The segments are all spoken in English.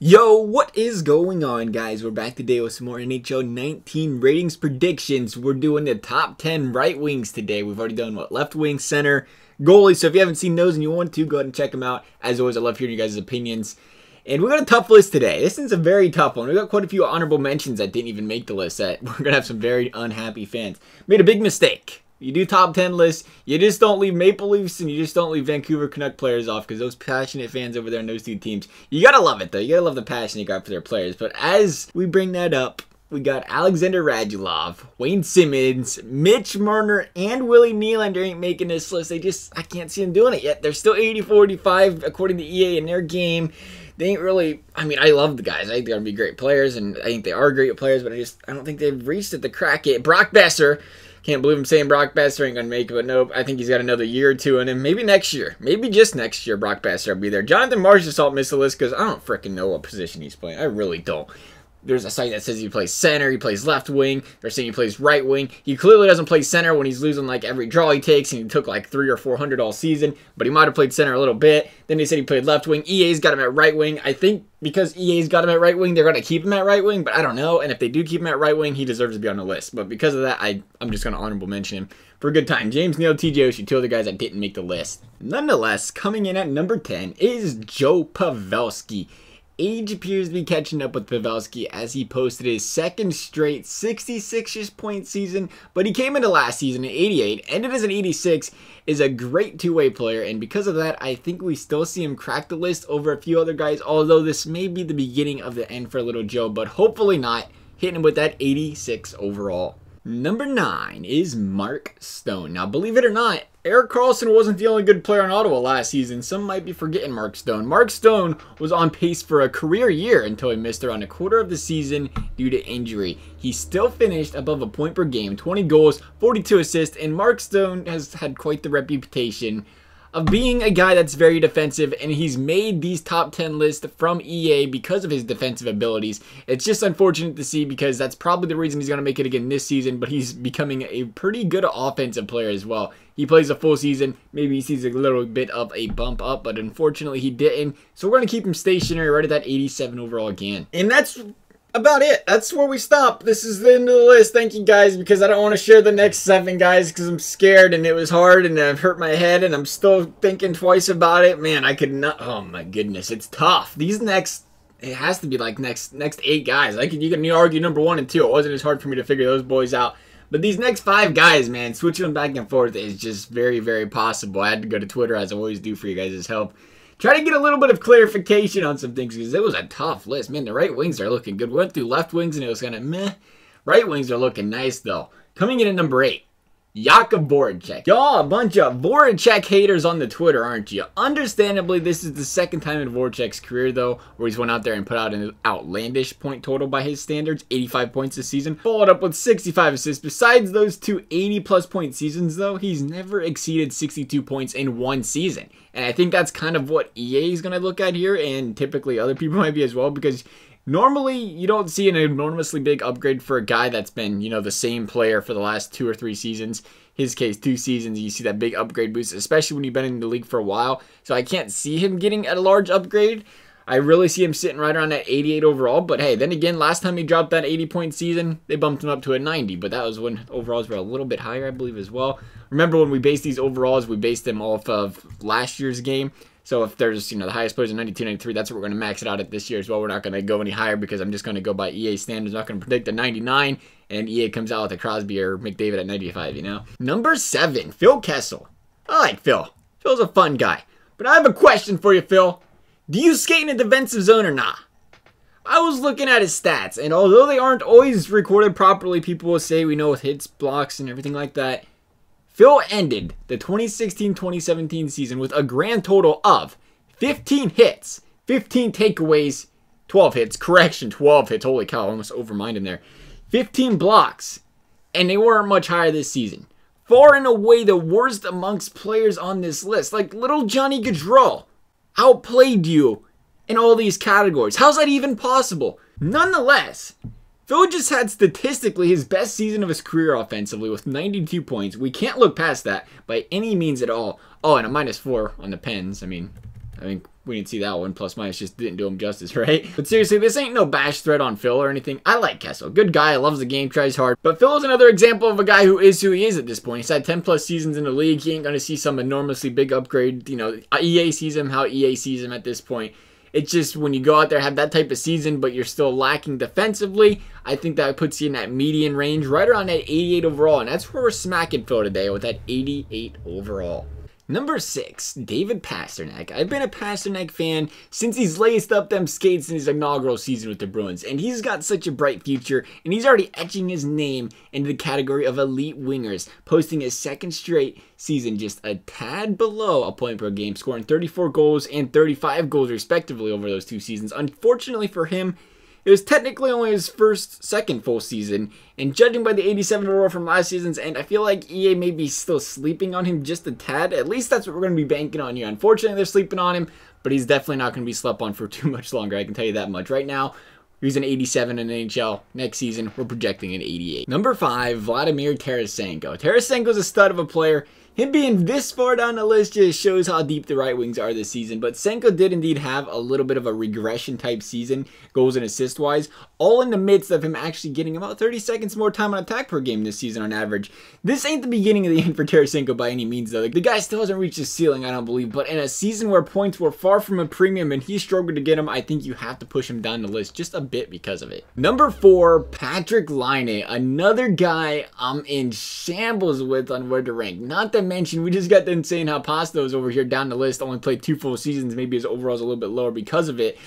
Yo, what is going on, guys? We're back today with some more NHL 19 ratings predictions. We're doing the top 10 right wings today. We've already done, left wing, center, goalie. So if you haven't seen those and you want to, go ahead and check them out. As always, I love hearing you guys' opinions. And we got a tough list today. This is a very tough one. We got quite a few honorable mentions that didn't even make the list. That we're going to have some very unhappy fans. Made a big mistake. You do top 10 lists, you just don't leave Maple Leafs and you just don't leave Vancouver Canuck players off, because those passionate fans over there in those two teams, you gotta love it though. You gotta love the passion you got for their players. But as we bring that up, we got Alexander Radloff, Wayne Simmonds, Mitch, Marner, and Willie Nylander ain't making this list. I can't see them doing it yet. They're still 80-45 according to EA in their game. They ain't really, I love the guys. I think they're going to be great players, and I think they are great players, but I don't think they've reached it to crack it. Brock Besser. Can't believe I'm saying Brock Besser ain't going to make it, but nope. I think he's got another year or two in him. Maybe next year. Maybe just next year Brock Besser will be there. Jonathan Marchessault missed the list because I don't freaking know what position he's playing. I really don't. There's a site that says he plays center, he plays left wing. They're saying he plays right wing. He clearly doesn't play center when he's losing like every draw he takes, and he took like 300 or 400 all season, but he might have played center a little bit. Then they said he played left wing. EA's got him at right wing. I think because EA's got him at right wing, they're going to keep him at right wing, but I don't know. And if they do keep him at right wing, he deserves to be on the list. But because of that, I'm just going to honorable mention him for a good time. James Neal, TJ Oshie, two other guys that didn't make the list. Nonetheless, coming in at number 10 is Joe Pavelski. Age appears to be catching up with Pavelski as he posted his second straight 66 point season, but he came into last season at 88, ended as an 86, is a great two-way player, and because of that, I think we still see him crack the list over a few other guys, although this may be the beginning of the end for little Joe, but hopefully not, hitting him with that 86 overall. Number 9 is Mark Stone. Now, believe it or not, Erik Karlsson wasn't the only good player in Ottawa last season. Some might be forgetting Mark Stone. Mark Stone was on pace for a career year until he missed around a quarter of the season due to injury. He still finished above a point per game, 20 goals, 42 assists, and Mark Stone has had quite the reputation of being a guy that's very defensive, and he's made these top 10 lists from EA because of his defensive abilities. It's just unfortunate to see, because that's probably the reason he's going to make it again this season, but he's becoming a pretty good offensive player as well. He plays a full season, maybe he sees a little bit of a bump up, but unfortunately he didn't. So we're going to keep him stationary right at that 87 overall again. And that's about it. That's where we stop. This is the end of the list. Thank you guys, because I don't want to share the next 7 guys because I'm scared and it was hard and I've hurt my head and I'm still thinking twice about it. Man, I could not. Oh my goodness, it's tough. These next, it has to be like next 8 guys. You can argue number 1 and 2. It wasn't as hard for me to figure those boys out. But these next 5 guys, man, switching them back and forth is just very, very possible. I had to go to Twitter, as I always do, for you guys' help. Try to get a little bit of clarification on some things, because it was a tough list. Man, the right wings are looking good. We went through left wings and it was kind of meh. Right wings are looking nice, though. Coming in at number 8, Jakub Voracek. Y'all a bunch of Voracek haters on the Twitter, aren't you? Understandably, this is the second time in Voracek's career, though, where he's went out there and put out an outlandish point total by his standards, 85 points this season, followed up with 65 assists. Besides those 2 80-plus point seasons, though, he's never exceeded 62 points in one season. And I think that's kind of what EA is going to look at here, and typically other people might be as well, because normally you don't see an enormously big upgrade for a guy that's been, the same player for the last 2 or 3 seasons. His case, 2 seasons, you see that big upgrade boost, especially when you've been in the league for a while. So I can't see him getting a large upgrade. I really see him sitting right around that 88 overall. But hey, then again, last time he dropped that 80-point season, they bumped him up to a 90. But that was when overalls were a little bit higher, I believe, as well. Remember when we based these overalls, we based them off of last year's game. So if there's, the highest players in 92, 93, that's what we're going to max it out at this year as well. We're not going to go any higher because I'm just going to go by EA standards. I'm not going to predict a 99, and EA comes out with a Crosby or McDavid at 95, Number 7, Phil Kessel. I like Phil. Phil's a fun guy. But I have a question for you, Phil. Do you skate in a defensive zone or not? I was looking at his stats, and although they aren't always recorded properly, people will say, we know, with hits, blocks, and everything like that, Phil ended the 2016-2017 season with a grand total of 15 hits, 15 takeaways, 12 hits. Correction, 12 hits. Holy cow, I almost overminded there. 15 blocks, and they weren't much higher this season. Far and away the worst amongst players on this list. Like little Johnny Gaudreau outplayed you in all these categories. How's that even possible? Nonetheless, Phil just had statistically his best season of his career offensively with 92 points. We can't look past that by any means at all. Oh, and a -4 on the Pens. I think we didn't see that one. Plus minus just didn't do him justice, right? But seriously, this ain't no bash thread on Phill or anything. I like Kessel. Good guy, loves the game, tries hard. But Phill is another example of a guy who is who he is at this point. He's had 10 plus seasons in the league. He ain't going to see some enormously big upgrade. You know, EA sees him how EA sees him at this point. It's just when you go out there, have that type of season, but you're still lacking defensively, I think that puts you in that median range, right around that 88 overall. And that's where we're smacking Phill today, with that 88 overall. Number 6, David Pasternak. I've been a Pastrnak fan since he's laced up them skates in his inaugural season with the Bruins, and he's got such a bright future, and he's already etching his name into the category of elite wingers, posting his second straight season just a tad below a point per game, scoring 34 goals and 35 goals respectively over those 2 seasons. Unfortunately for him, it was technically only his second full season, and judging by the 87 overall from last season's end, I feel like EA may be still sleeping on him just a tad. At least that's what we're going to be banking on here. Unfortunately, they're sleeping on him, but he's definitely not going to be slept on for too much longer, I can tell you that much. Right now, he's an 87 in the NHL. Next season, we're projecting an 88. Number 5, Vladimir Tarasenko. Tarasenko's a stud of a player. Him being this far down the list just shows how deep the right wings are this season. But Senko did indeed have a little bit of a regression type season, goals and assist wise, all in the midst of him actually getting about 30 seconds more time on attack per game this season on average. This ain't the beginning of the end for Tarasenko by any means though. The guy still hasn't reached his ceiling, I don't believe. But in a season where points were far from a premium and he struggled to get them, I think you have to push him down the list just a bit because of it. Number 4, Patrik Laine. Another guy I'm in shambles with on where to rank. Not to mention, we just got done saying how Pasto's over here down the list only played 2 full seasons. Maybe his overall's a little bit lower because of it.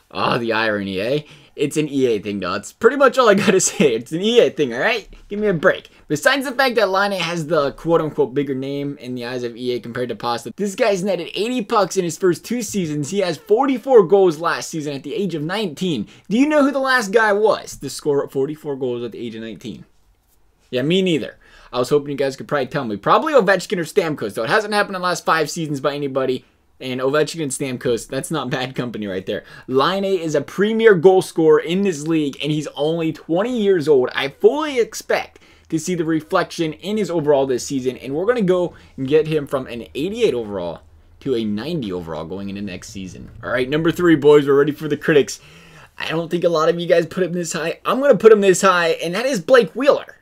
Oh, the irony, eh? It's an EA thing, though. That's pretty much all I gotta say. It's an EA thing, alright? Give me a break. Besides the fact that Laine has the quote-unquote bigger name in the eyes of EA compared to Pasta, this guy's netted 80 pucks in his first 2 seasons. He has 44 goals last season at the age of 19. Do you know who the last guy was to score 44 goals at the age of 19? Yeah, me neither. I was hoping you guys could probably tell me. Probably Ovechkin or Stamkos, though. It hasn't happened in the last 5 seasons by anybody. And Ovechkin and Stamkos, that's not bad company right there. Laine is a premier goal scorer in this league, and he's only 20 years old. I fully expect to see the reflection in his overall this season, and we're going to go and get him from an 88 overall to a 90 overall going into next season. All right, number 3, boys. We're ready for the critics. I don't think a lot of you guys put him this high. I'm going to put him this high, and that is Blake Wheeler.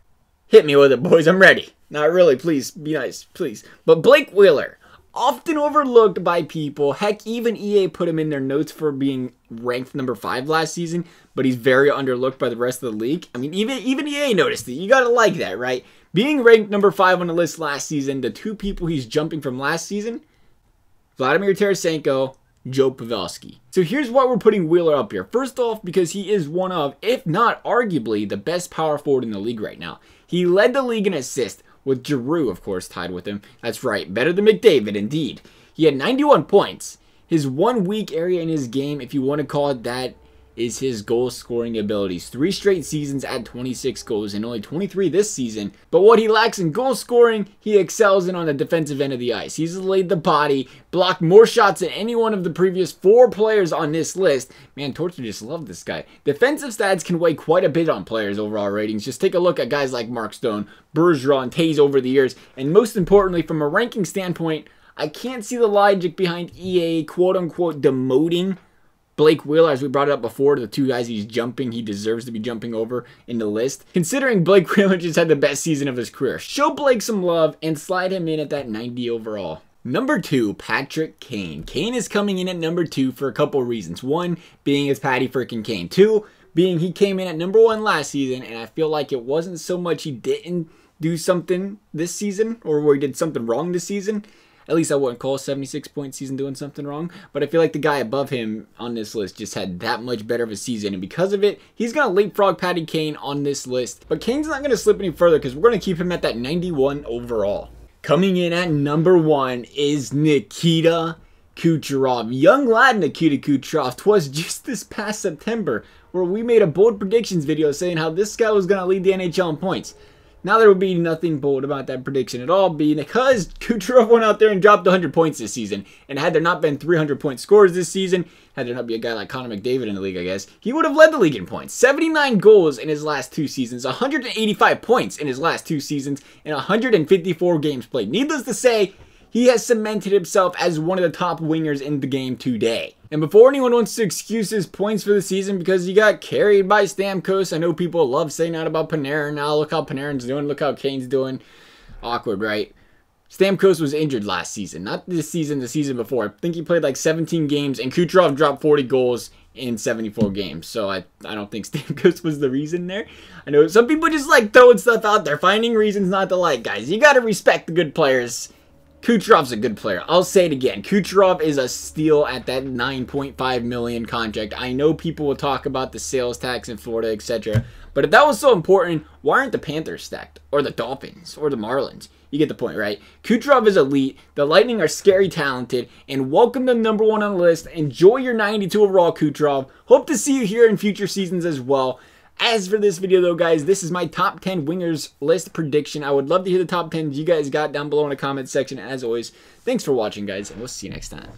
Hit me with it, boys. I'm ready. Not really. Please, be nice. Please. But Blake Wheeler, often overlooked by people. Heck, even EA put him in their notes for being ranked number 5 last season, but he's very underlooked by the rest of the league. I mean, even EA noticed it. You gotta like that, right? Being ranked number 5 on the list last season, the 2 people he's jumping from last season, Vladimir Tarasenko, Joe Pavelski. So here's why we're putting Wheeler up here. First off, because he is one of, if not arguably, the best power forward in the league right now. He led the league in assists, with Giroux, of course, tied with him. That's right, better than McDavid, indeed. He had 91 points. His one weak area in his game, if you want to call it that, is his goal-scoring abilities. 3 straight seasons at 26 goals and only 23 this season. But what he lacks in goal-scoring, he excels in on the defensive end of the ice. He's laid the body, blocked more shots than any one of the previous 4 players on this list. Man, Torture just loved this guy. Defensive stats can weigh quite a bit on players' overall ratings. Just take a look at guys like Mark Stone, Bergeron, Taze over the years. And most importantly, from a ranking standpoint, I can't see the logic behind EA quote-unquote demoting Blake Wheeler, as we brought it up before, the 2 guys he deserves to be jumping over in the list. Considering Blake Wheeler just had the best season of his career, show Blake some love and slide him in at that 90 overall. Number 2, Patrick Kane. Kane is coming in at number 2 for a couple reasons. 1, being it's Patty freaking Kane. 2, being he came in at number 1 last season, and I feel like it wasn't so much he didn't do something this season, or where he did something wrong this season. At least I wouldn't call a 76-point season doing something wrong. But I feel like the guy above him on this list just had that much better of a season. And because of it, he's going to leapfrog Patty Kane on this list. But Kane's not going to slip any further because we're going to keep him at that 91 overall. Coming in at number 1 is Nikita Kucherov. Young lad Nikita Kucherov. 'Twas just this past September where we made a bold predictions video saying how this guy was going to lead the NHL in points. Now there would be nothing bold about that prediction at all, because Kucherov went out there and dropped 100 points this season. And had there not been 300-point scorers this season, had there not been a guy like Connor McDavid in the league, I guess, he would have led the league in points. 79 goals in his last 2 seasons, 185 points in his last 2 seasons, and 154 games played. Needless to say, he has cemented himself as one of the top wingers in the game today. And before anyone wants to excuse his points for the season because he got carried by Stamkos, I know people love saying that about Panarin. Now look how Panarin's doing, look how Kane's doing. Awkward, right? Stamkos was injured last season. Not this season, the season before. I think he played like 17 games, and Kucherov dropped 40 goals in 74 games. So I don't think Stamkos was the reason there. I know some people just like throwing stuff out there, finding reasons not to like guys. You got to respect the good players. Kucherov's a good player. I'll say it again. Kucherov is a steal at that $9.5 million contract. I know people will talk about the sales tax in Florida, etc. But if that was so important, why aren't the Panthers stacked? Or the Dolphins? Or the Marlins? You get the point, right? Kucherov is elite. The Lightning are scary talented. And welcome to number 1 on the list. Enjoy your 92 overall, Kucherov. Hope to see you here in future seasons as well. As for this video, though, guys, this is my top 10 wingers list prediction. I would love to hear the top 10s you guys got down below in the comment section. As always, thanks for watching, guys, and we'll see you next time.